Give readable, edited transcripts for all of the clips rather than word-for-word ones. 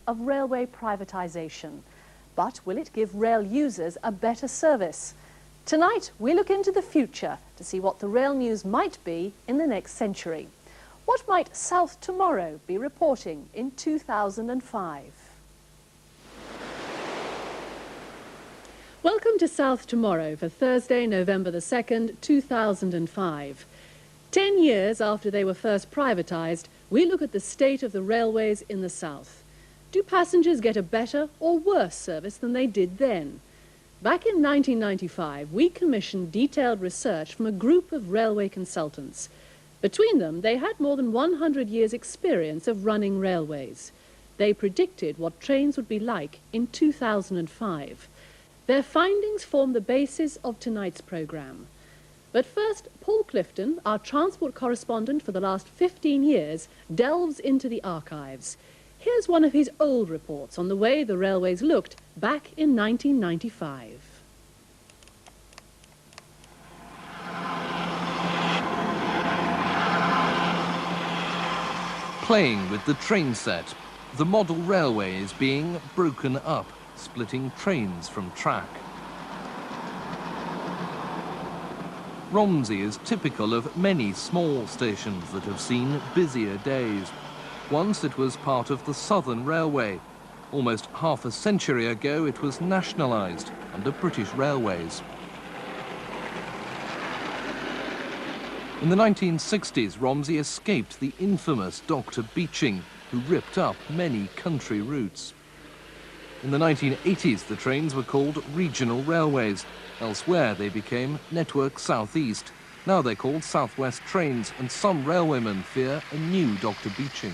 of railway privatisation. But will it give rail users a better service? Tonight, we look into the future to see what the rail news might be in the next century. What might South Tomorrow be reporting in 2005? Welcome to South Tomorrow for Thursday, November the 2nd, 2005. 10 years after they were first privatised, we look at the state of the railways in the South. Do passengers get a better or worse service than they did then? Back in 1995, we commissioned detailed research from a group of railway consultants. Between them, they had more than 100 years' experience of running railways. They predicted what trains would be like in 2005. Their findings form the basis of tonight's programme. But first, Paul Clifton, our transport correspondent for the last 15 years, delves into the archives. Here's one of his old reports on the way the railways looked back in 1995. Playing with the train set, the model railway is being broken up, splitting trains from track. Romsey is typical of many small stations that have seen busier days. Once it was part of the Southern Railway. Almost half a century ago it was nationalised under British Railways. In the 1960s, Romsey escaped the infamous Dr. Beeching, who ripped up many country routes. In the 1980s, the trains were called regional railways. Elsewhere, they became Network South East. Now they're called South West Trains, and some railwaymen fear a new Dr. Beeching.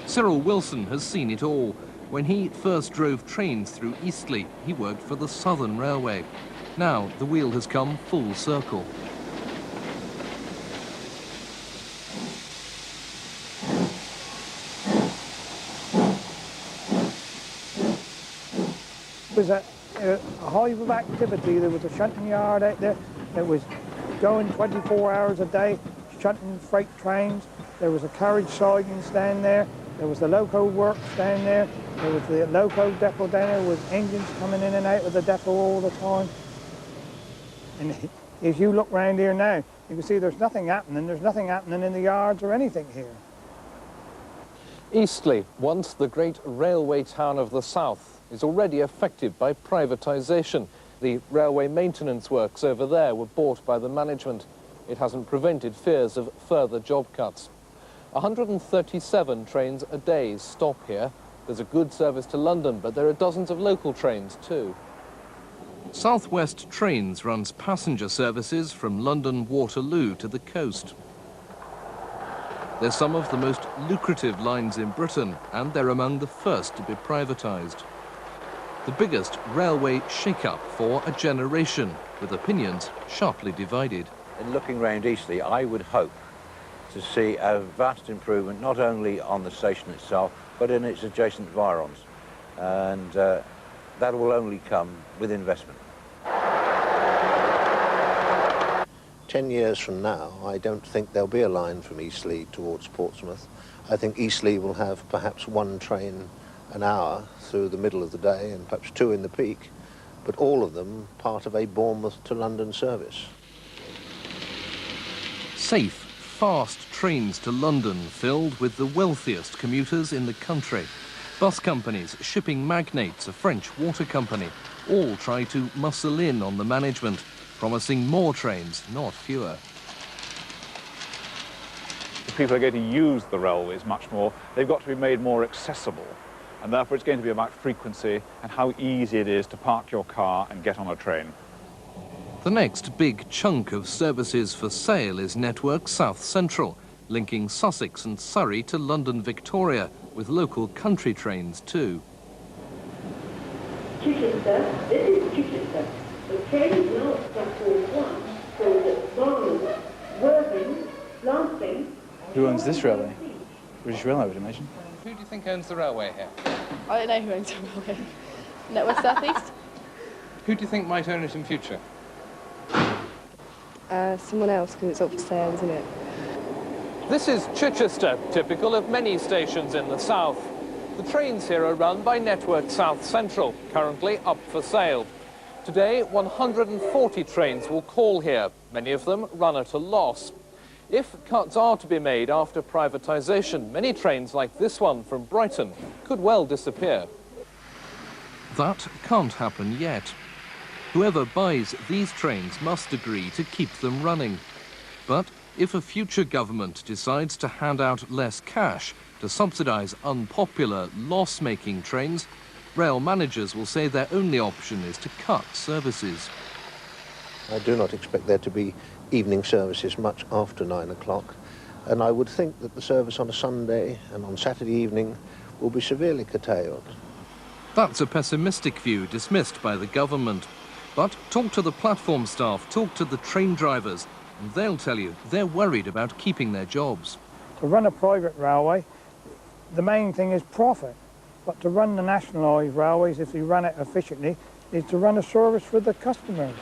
Cyril Wilson has seen it all. When he first drove trains through Eastleigh, he worked for the Southern Railway. Now the wheel has come full circle. There was a hive of activity. There was a shunting yard out there that was going 24 hours a day, shunting freight trains. There was a carriage siding stand there. There was the loco works down there. There was the loco depot down there with engines coming in and out of the depot all the time. And if you look round here now, you can see there's nothing happening. There's nothing happening in the yards or anything here. Eastleigh, once the great railway town of the south, is already affected by privatisation. The railway maintenance works over there were bought by the management. It hasn't prevented fears of further job cuts. 137 trains a day stop here. There's a good service to London, but there are dozens of local trains too. South West Trains runs passenger services from London Waterloo to the coast. They're some of the most lucrative lines in Britain, and they're among the first to be privatised. The biggest railway shake-up for a generation, with opinions sharply divided. In looking round Eastleigh, I would hope to see a vast improvement not only on the station itself, but in its adjacent environs. And that will only come with investment. 10 years from now, I don't think there'll be a line from Eastleigh towards Portsmouth. I think Eastleigh will have perhaps one train an hour through the middle of the day and perhaps two in the peak, but all of them part of a Bournemouth to London service. Safe, fast trains to London filled with the wealthiest commuters in the country. Bus companies, shipping magnates, a French water company, all try to muscle in on the management, promising more trains, not fewer. If people are going to use the railways much more, they've got to be made more accessible. And therefore it's going to be about frequency and how easy it is to park your car and get on a train. The next big chunk of services for sale is Network South Central, linking Sussex and Surrey to London Victoria, with local country trains too. Chichester, this is Chichester. The train is now at platform 1, so that Barnum, Worthing, Lancing... Who owns this railway? British Railway, I would imagine. Who do you think owns the railway here? I don't know who owns the railway. Network South East? Who do you think might own it in future? Someone else, because it's up for sale, isn't it? This is Chichester, typical of many stations in the south. The trains here are run by Network South Central, currently up for sale. Today, 140 trains will call here. Many of them run at a loss. If cuts are to be made after privatisation, many trains like this one from Brighton could well disappear. That can't happen yet. Whoever buys these trains must agree to keep them running. But if a future government decides to hand out less cash to subsidise unpopular, loss-making trains, rail managers will say their only option is to cut services. I do not expect there to be evening services much after 9 o'clock, and I would think that the service on a Sunday and on Saturday evening will be severely curtailed. That's a pessimistic view dismissed by the government. But talk to the platform staff, talk to the train drivers, and they'll tell you they're worried about keeping their jobs. To run a private railway, the main thing is profit. But to run the nationalised railways, if you run it efficiently, is to run a service for the customers.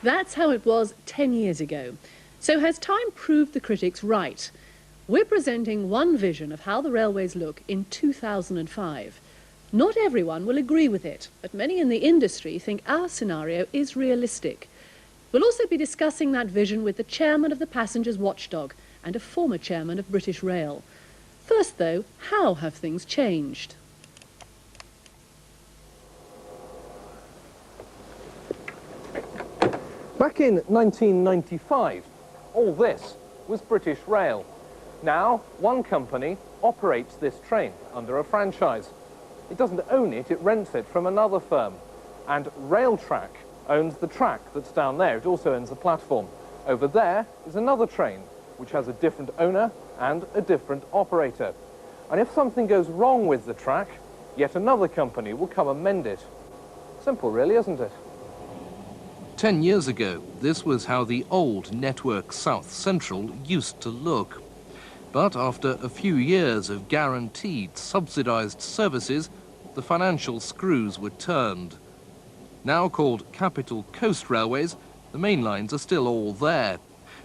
That's how it was 10 years ago. So has time proved the critics right? We're presenting one vision of how the railways look in 2005. Not everyone will agree with it, but many in the industry think our scenario is realistic. We'll also be discussing that vision with the chairman of the Passengers Watchdog and a former chairman of British Rail. First, though, how have things changed? Back in 1995, all this was British Rail. Now, one company operates this train under a franchise. It doesn't own it, it rents it from another firm. And Railtrack owns the track that's down there. It also owns the platform. Over there is another train, which has a different owner and a different operator. And if something goes wrong with the track, yet another company will come and mend it. Simple, really, isn't it? 10 years ago, this was how the old Network South Central used to look. But after a few years of guaranteed, subsidised services, the financial screws were turned. Now called Capital Coast Railways, the main lines are still all there.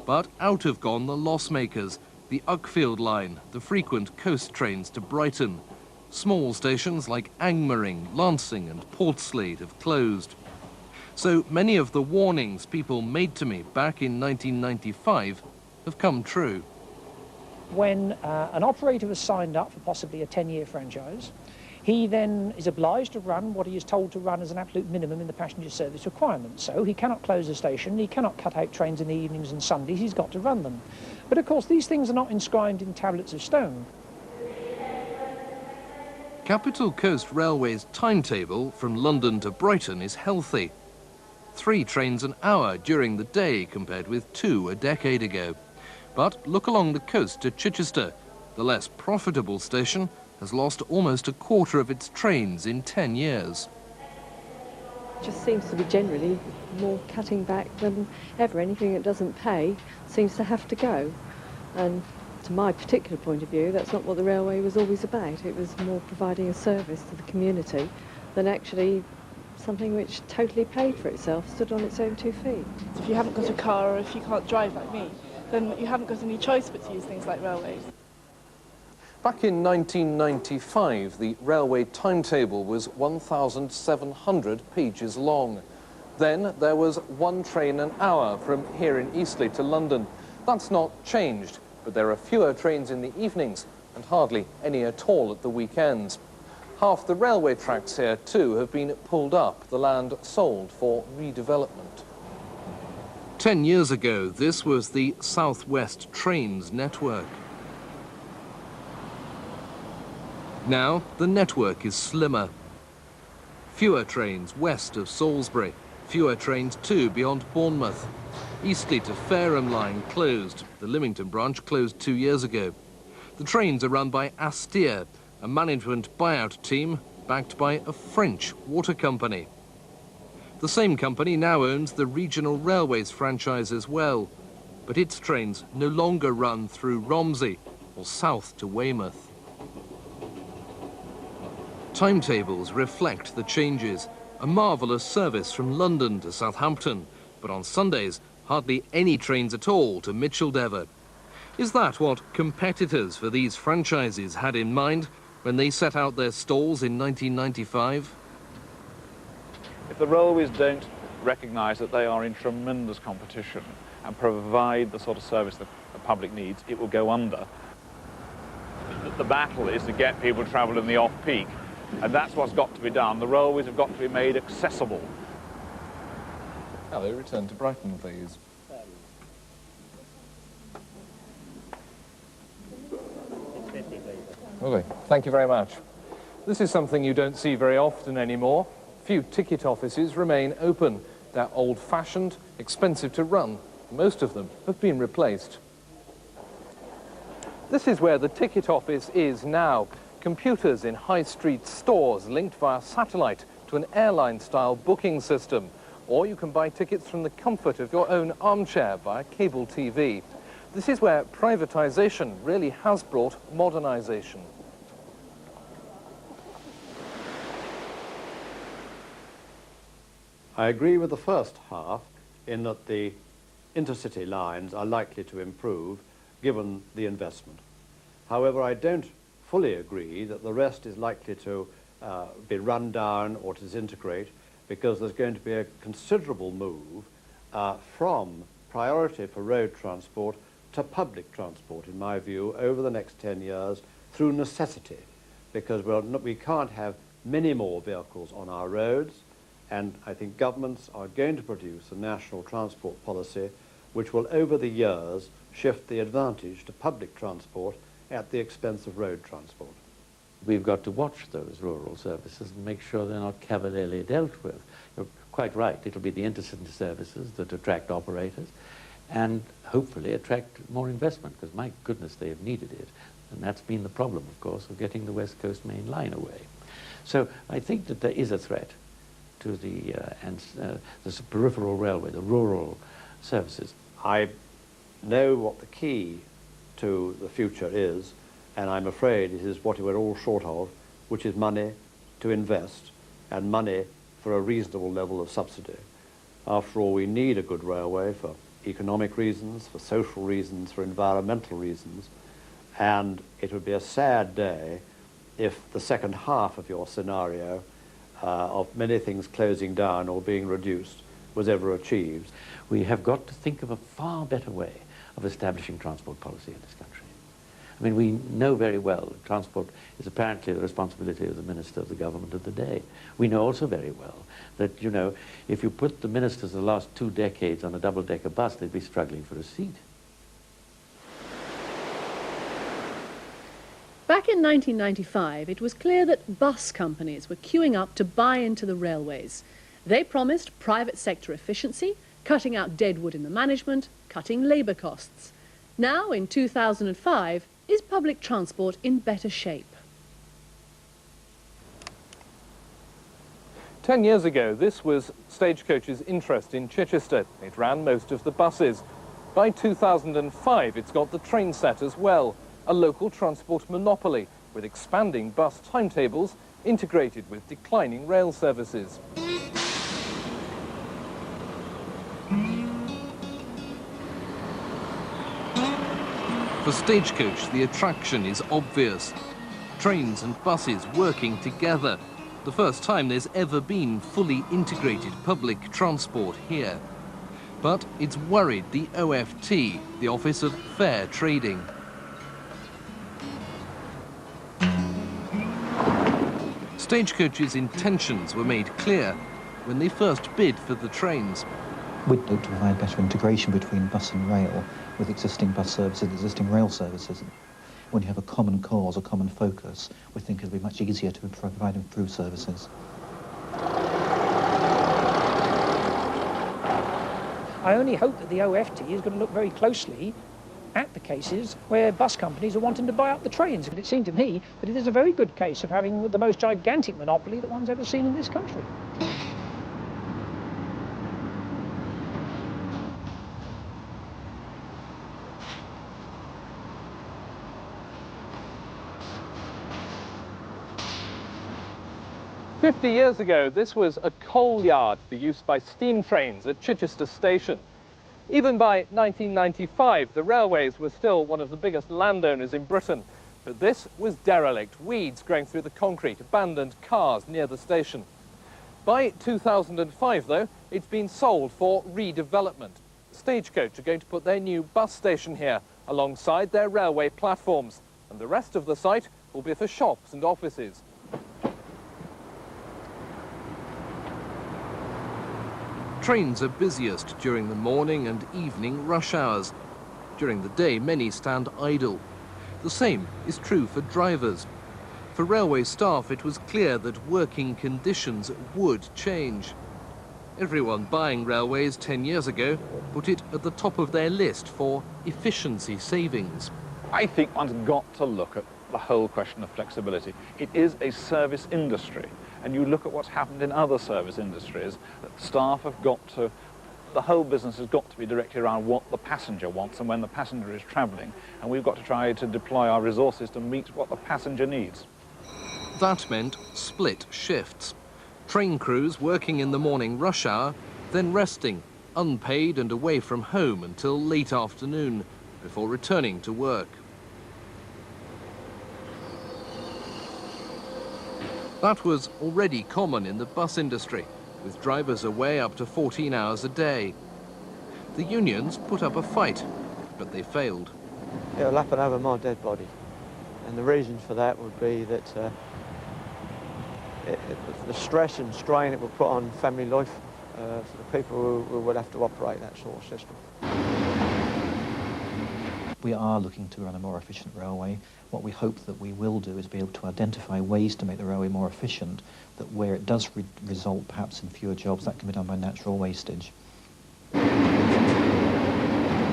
But out have gone the loss makers, the Uckfield line, the frequent coast trains to Brighton. Small stations like Angmering, Lancing and Portslade have closed. So many of the warnings people made to me back in 1995 have come true. When an operator was signed up for possibly a 10-year franchise, he then is obliged to run what he is told to run as an absolute minimum in the passenger service requirements. So he cannot close a station, he cannot cut out trains in the evenings and Sundays, he's got to run them. But of course these things are not inscribed in tablets of stone. Capital Coast Railway's timetable from London to Brighton is healthy. 3 trains an hour during the day compared with 2 a decade ago. But look along the coast to Chichester. The less profitable station has lost almost a quarter of its trains in 10 years. Just seems to be generally more cutting back than ever. Anything that doesn't pay seems to have to go. And to my particular point of view, that's not what the railway was always about. It was more providing a service to the community than actually something which totally paid for itself, stood on its own 2 feet. If you haven't got a car or if you can't drive like me, then you haven't got any choice but to use things like railways. Back in 1995, the railway timetable was 1,700 pages long. Then there was 1 train an hour from here in Eastleigh to London. That's not changed, but there are fewer trains in the evenings and hardly any at all at the weekends. Half the railway tracks here, too, have been pulled up, the land sold for redevelopment. 10 years ago, this was the South West Trains network. Now, the network is slimmer. Fewer trains west of Salisbury, fewer trains too beyond Bournemouth. Eastleigh to Fareham line closed. The Lymington branch closed 2 years ago. The trains are run by Astir, a management buyout team backed by a French water company. The same company now owns the Regional Railways franchise as well, but its trains no longer run through Romsey or south to Weymouth. Timetables reflect the changes. A marvellous service from London to Southampton, but on Sundays, hardly any trains at all to Micheldever. Is that what competitors for these franchises had in mind when they set out their stalls in 1995? If the railways don't recognise that they are in tremendous competition and provide the sort of service that the public needs, it will go under. The battle is to get people to travel in the off-peak, and that's what's got to be done. The railways have got to be made accessible. Hello, return to Brighton, please. Okay, thank you very much. This is something you don't see very often anymore. Few ticket offices remain open. They're old-fashioned, expensive to run. Most of them have been replaced. This is where the ticket office is now. Computers in high street stores linked via satellite to an airline-style booking system. Or you can buy tickets from the comfort of your own armchair via cable TV. This is where privatisation really has brought modernisation. I agree with the first half in that the intercity lines are likely to improve given the investment. However, I don't fully agree that the rest is likely to be run down or to disintegrate, because there's going to be a considerable move from priority for road transport to public transport, in my view, over the next 10 years through necessity, because we can't have many more vehicles on our roads, and I think governments are going to produce a national transport policy which will, over the years, shift the advantage to public transport at the expense of road transport. We've got to watch those rural services and make sure they're not cavalierly dealt with. You're quite right, it'll be the intercity services that attract operators and hopefully attract more investment, because my goodness, they have needed it. And that's been the problem, of course, of getting the West Coast Main Line away. So I think that there is a threat to the peripheral railway, the rural services. I know what the key to the future is, and I'm afraid it is what we're all short of, which is money to invest and money for a reasonable level of subsidy. After all, we need a good railway for economic reasons, for social reasons, for environmental reasons, and it would be a sad day if the second half of your scenario of many things closing down or being reduced was ever achieved. We have got to think of a far better way of establishing transport policy in this country. I mean, we know very well that transport is apparently the responsibility of the minister of the government of the day. We know also very well that, you know, if you put the ministers of the last 2 decades on a double-decker bus, they'd be struggling for a seat. Back in 1995, it was clear that bus companies were queuing up to buy into the railways. They promised private sector efficiency, cutting out dead wood in the management, cutting labour costs. Now, in 2005, is public transport in better shape? 10 years ago, this was Stagecoach's interest in Chichester. It ran most of the buses. By 2005, it's got the train set as well, a local transport monopoly with expanding bus timetables integrated with declining rail services. For Stagecoach, the attraction is obvious. Trains and buses working together. The first time there's ever been fully integrated public transport here. But it's worried the OFT, the Office of Fair Trading. Stagecoach's intentions were made clear when they first bid for the trains. We'd look to provide better integration between bus and rail with existing bus services and existing rail services. When you have a common cause, a common focus, we think it'll be much easier to provide improved services. I only hope that the OFT is going to look very closely at the cases where bus companies are wanting to buy up the trains. But it seemed to me that it is a very good case of having the most gigantic monopoly that one's ever seen in this country. "50 years ago, this was a coal yard for use by steam trains at Chichester Station. Even by 1995, the railways were still one of the biggest landowners in Britain. But this was derelict, weeds growing through the concrete, abandoned cars near the station. By 2005, though, it's been sold for redevelopment. Stagecoach are going to put their new bus station here, alongside their railway platforms, and the rest of the site will be for shops and offices. Trains are busiest during the morning and evening rush hours. During the day, many stand idle. The same is true for drivers. For railway staff, it was clear that working conditions would change. Everyone buying railways 10 years ago put it at the top of their list for efficiency savings. I think one's got to look at the whole question of flexibility. It is a service industry, and you look at what's happened in other service industries, that staff have got to, the whole business has got to be directed around what the passenger wants and when the passenger is travelling, and we've got to try to deploy our resources to meet what the passenger needs. That meant split shifts. Train crews working in the morning rush hour, then resting, unpaid and away from home until late afternoon, before returning to work. That was already common in the bus industry, with drivers away up to 14 hours a day. The unions put up a fight, but they failed. It'll happen over my dead body, and the reason for that would be that the stress and strain it will put on family life for the people who would have to operate that sort of system. We are looking to run a more efficient railway. What we hope that we will do is be able to identify ways to make the railway more efficient, that where it does result perhaps in fewer jobs, that can be done by natural wastage.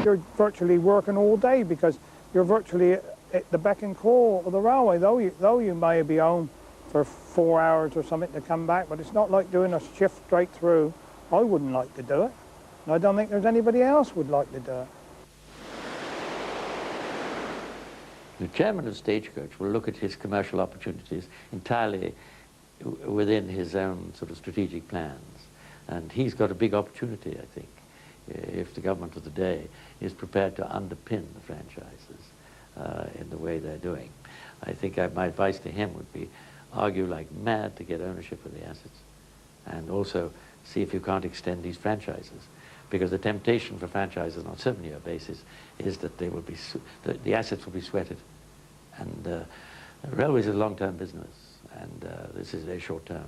You're virtually working all day because you're virtually at the beck and call of the railway, though you may be home for 4 hours or something to come back, but it's not like doing a shift straight through. I wouldn't like to do it, and I don't think there's anybody else would like to do it. The chairman of Stagecoach will look at his commercial opportunities entirely within his own sort of strategic plans. And he's got a big opportunity, I think, if the government of the day is prepared to underpin the franchises in the way they're doing. I think my advice to him would be argue like mad to get ownership of the assets, and also see if you can't extend these franchises. Because the temptation for franchises on a 7-year basis is that they will be the assets will be sweated, and railways is a long-term business, and this is very short-term.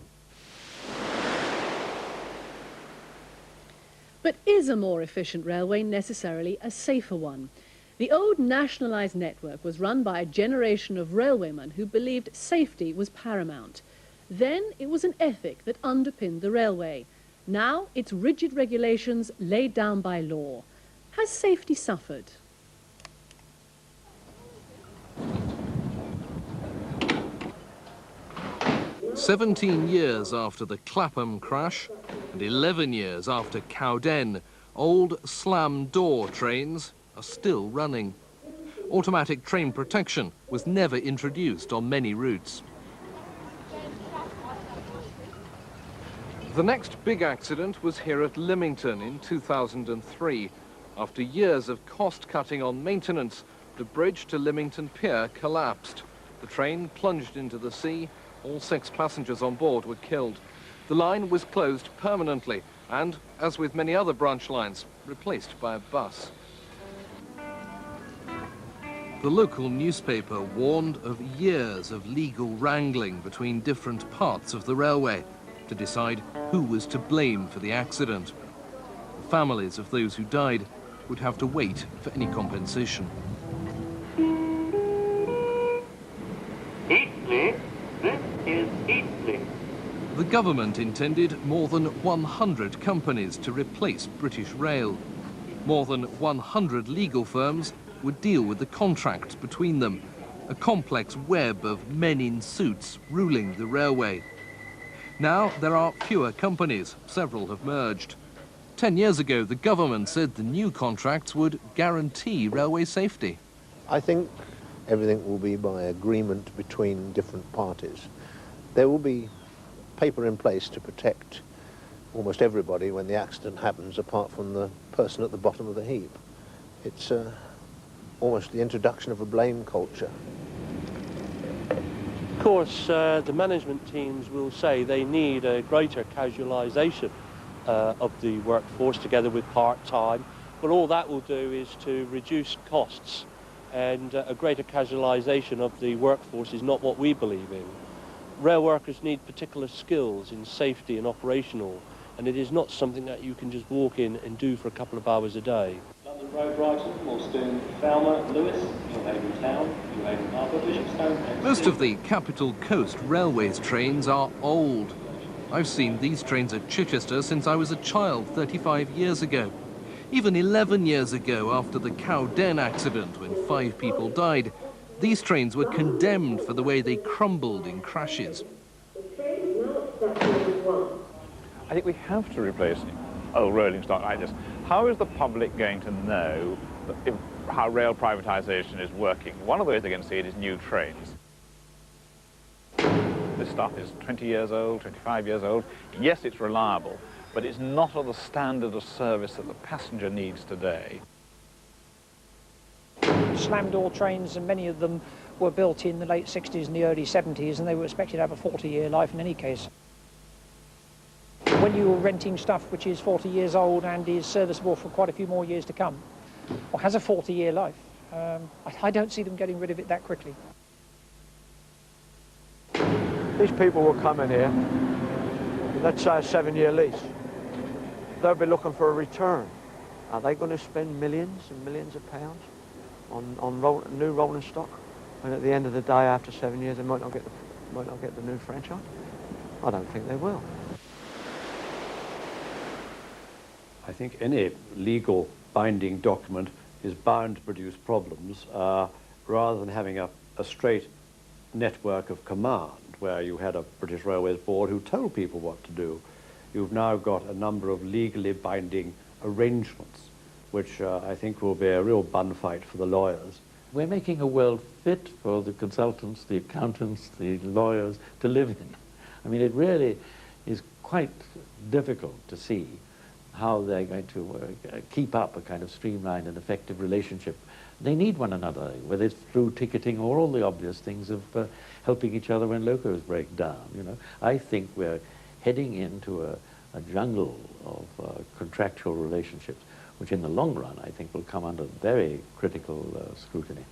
But is a more efficient railway necessarily a safer one? The old nationalised network was run by a generation of railwaymen who believed safety was paramount. Then it was an ethic that underpinned the railway. Now it's rigid regulations laid down by law. Has safety suffered? "17 years after the Clapham crash and 11 years after Cowden, old slam door trains are still running. Automatic train protection was never introduced on many routes. The next big accident was here at Lymington in 2003. After years of cost-cutting on maintenance, the bridge to Lymington Pier collapsed. The train plunged into the sea. All 6 passengers on board were killed. The line was closed permanently and, as with many other branch lines, replaced by a bus. The local newspaper warned of years of legal wrangling between different parts of the railway to decide who was to blame for the accident. The families of those who died would have to wait for any compensation. Eastleigh, this is Eastleigh. The government intended more than 100 companies to replace British Rail. More than 100 legal firms would deal with the contracts between them, a complex web of men in suits ruling the railway. Now there are fewer companies, several have merged. 10 years ago, the government said the new contracts would guarantee railway safety. I think everything will be by agreement between different parties. There will be paper in place to protect almost everybody when the accident happens, apart from the person at the bottom of the heap. It's almost the introduction of a blame culture. Of course, the management teams will say they need a greater casualisation of the workforce together with part-time, but all that will do is to reduce costs, and a greater casualisation of the workforce is not what we believe in. Rail workers need particular skills in safety and operational, and it is not something that you can just walk in and do for a couple of hours a day. London Road, Brighton, Moorstone, Falmer, Lewis, Newhaven Town, Newhaven Harbour, Bishopstone... Most of the Capital Coast Railways trains are old. I've seen these trains at Chichester since I was a child 35 years ago. Even 11 years ago, after the Cow Den accident when 5 people died, these trains were condemned for the way they crumbled in crashes. I think we have to replace old rolling stock like this. How is the public going to know how rail privatisation is working? One of the ways they're going to see it is new trains. This stuff is 20 years old, 25 years old. Yes, it's reliable, but it's not of the standard of service that the passenger needs today. Slam door trains, and many of them were built in the late 60s and the early 70s, and they were expected to have a 40-year life in any case. When you're renting stuff which is 40 years old and is serviceable for quite a few more years to come, or has a 40-year life, I don't see them getting rid of it that quickly. These people will come in here, let's say a 7-year lease. They'll be looking for a return. Are they going to spend millions and millions of pounds on new rolling stock? And at the end of the day, after 7 years, they might not get the new franchise? I don't think they will. I think any legal binding document is bound to produce problems rather than having a straight network of command where you had a British Railways Board who told people what to do. You've now got a number of legally binding arrangements, which I think will be a real bun fight for the lawyers. We're making a world fit for the consultants, the accountants, the lawyers to live in. I mean, it really is quite difficult to see how they're going to keep up a kind of streamlined and effective relationship. They need one another, whether it's through ticketing or all the obvious things of helping each other when locos break down, you know. I think we're heading into a jungle of contractual relationships, which in the long run, I think, will come under very critical scrutiny.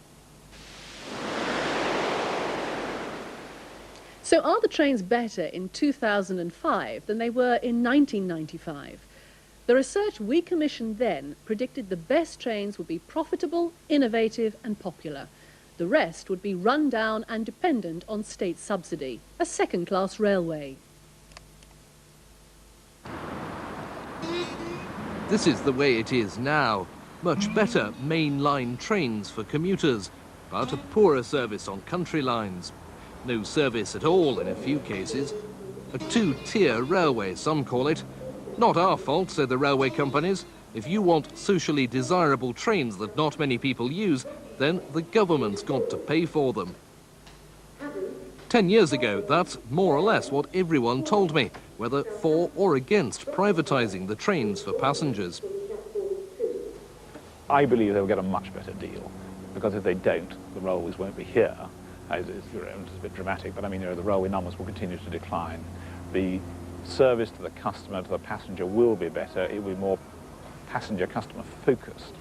So are the trains better in 2005 than they were in 1995? The research we commissioned then predicted the best trains would be profitable, innovative and popular. The rest would be run down and dependent on state subsidy, a second-class railway. This is the way it is now. Much better mainline trains for commuters, but a poorer service on country lines. No service at all in a few cases. A two-tier railway, some call it. Not our fault, say the railway companies. If you want socially desirable trains that not many people use, then the government's got to pay for them. 10 years ago, that's more or less what everyone told me, whether for or against privatising the trains for passengers. I believe they'll get a much better deal, because if they don't, the railways won't be here. It's a bit dramatic, but I mean, the railway numbers will continue to decline. The service to the customer, to the passenger, will be better. It will be more passenger-customer focused.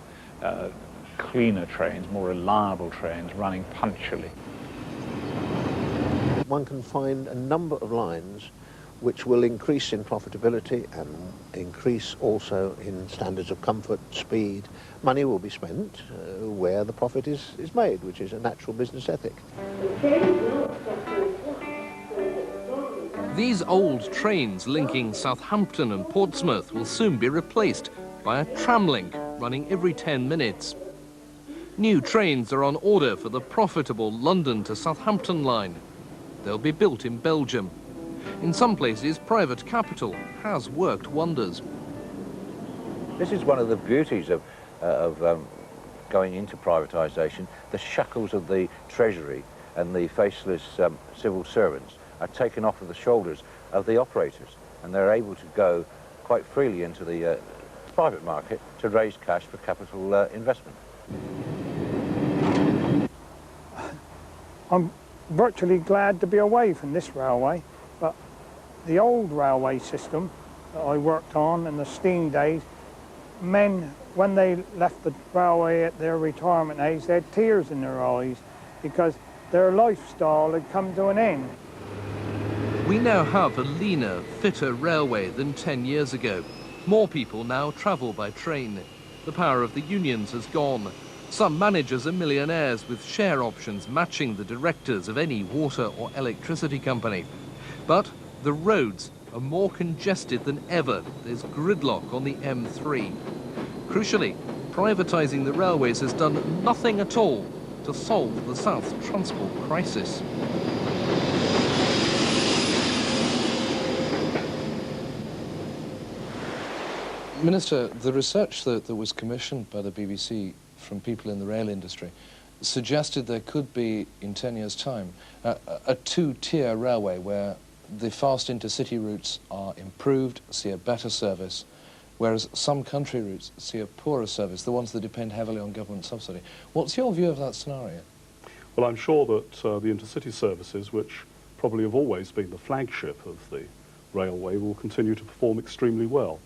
Cleaner trains, more reliable trains, running punctually. One can find a number of lines which will increase in profitability and increase also in standards of comfort, speed. Money will be spent where the profit is made, which is a natural business ethic. These old trains linking Southampton and Portsmouth will soon be replaced by a tram link running every 10 minutes. New trains are on order for the profitable London to Southampton line. They'll be built in Belgium. In some places, private capital has worked wonders. This is one of the beauties of going into privatisation. The shackles of the Treasury and the faceless civil servants are taken off of the shoulders of the operators, and they're able to go quite freely into the private market to raise cash for capital investment. I'm virtually glad to be away from this railway, but the old railway system that I worked on in the steam days, men, when they left the railway at their retirement age, they had tears in their eyes because their lifestyle had come to an end. We now have a leaner, fitter railway than 10 years ago. More people now travel by train. The power of the unions has gone. Some managers are millionaires with share options matching the directors of any water or electricity company. But the roads are more congested than ever. There's gridlock on the M3. Crucially, privatising the railways has done nothing at all to solve the South transport crisis. Minister, the research that was commissioned by the BBC from people in the rail industry suggested there could be, in 10 years' time, a two-tier railway where the fast intercity routes are improved, see a better service, whereas some country routes see a poorer service, the ones that depend heavily on government subsidy. What's your view of that scenario? Well, I'm sure that the intercity services, which probably have always been the flagship of the railway, will continue to perform extremely well.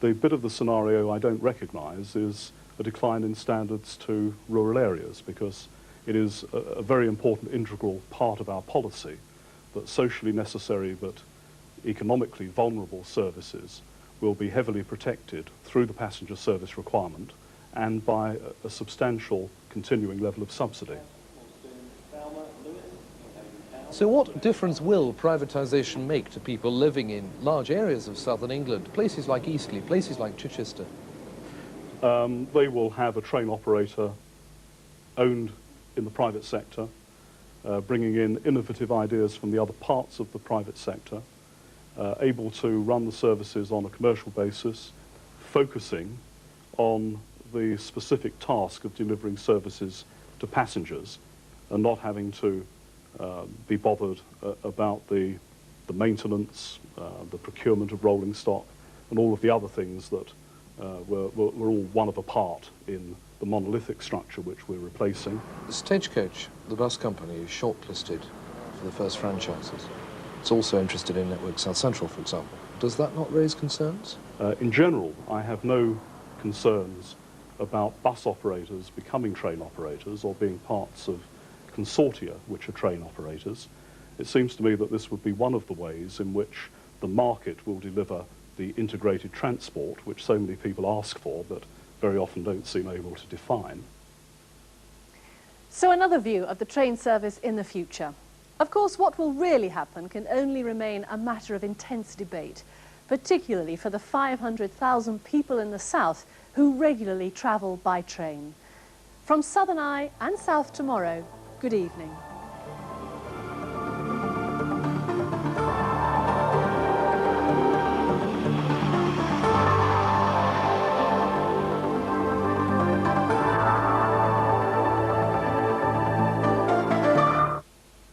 The bit of the scenario I don't recognise is a decline in standards to rural areas, because it is a very important integral part of our policy that socially necessary but economically vulnerable services will be heavily protected through the passenger service requirement and by a substantial continuing level of subsidy. So what difference will privatisation make to people living in large areas of southern England, places like Eastleigh, places like Chichester? They will have a train operator owned in the private sector, bringing in innovative ideas from the other parts of the private sector, able to run the services on a commercial basis, focusing on the specific task of delivering services to passengers and not having to be bothered about the maintenance, the procurement of rolling stock, and all of the other things that were all one of a part in the monolithic structure which we're replacing. The Stagecoach, the bus company, is shortlisted for the first franchises. It's also interested in Network South Central, for example. Does that not raise concerns? In general, I have no concerns about bus operators becoming train operators or being parts of consortia which are train operators. It seems to me that this would be one of the ways in which the market will deliver the integrated transport which so many people ask for but very often don't seem able to define. So another view of the train service in the future. Of course, what will really happen can only remain a matter of intense debate, particularly for the 500,000 people in the south who regularly travel by train. From Southern Eye and South Tomorrow, good evening.